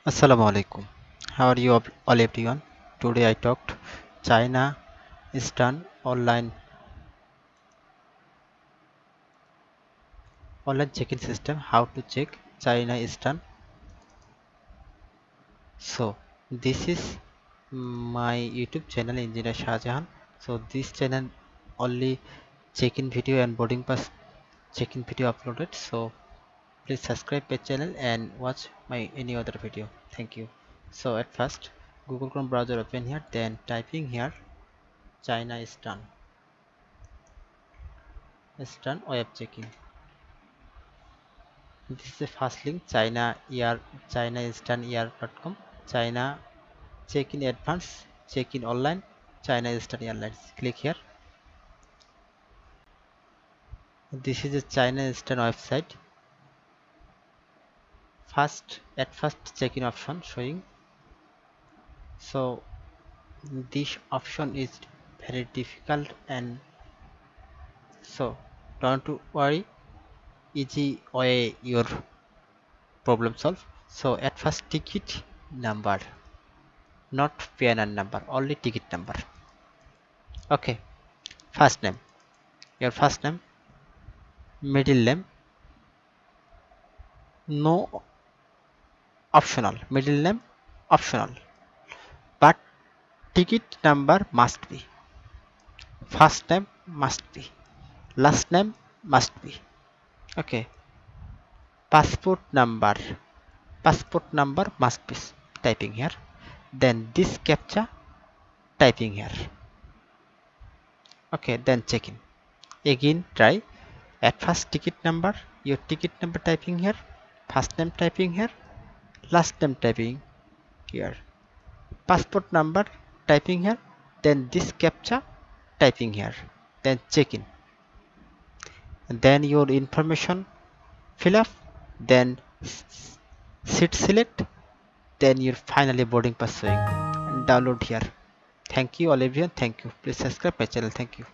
Assalamu alaikum. How are you all everyone? Today I talked China Eastern online check-in system. How to check China Eastern. So this is my YouTube channel Engineer Shahjahan. So this channel only check-in video and boarding pass check-in video uploaded. So please subscribe my channel and watch my any other video. Thank you. So at first Google Chrome browser open here, then typing here China Eastern web checking. This is the first link China Eastern China check-in advance, check-in online, China Eastern Airlines. Click here. This is a China Eastern website. First check-in option showing. So this option is very difficult, and so don't to worry, easy way your problem solve. So at first ticket number, not PNR number, only ticket number. Okay, first name, your first name, middle name, no optional, middle name optional, but ticket number must be, first name must be, last name must be. Okay, passport number, passport number must be typing here, then this captcha typing here. Okay, then check in. Again try. At first ticket number, your ticket number typing here, first name typing here, last name typing here, passport number typing here, then this captcha typing here, then check in, and then your information fill up, then seat select, then your finally boarding pass showing, and download here. Thank you all everyone. Thank you. Please subscribe my channel. Thank you.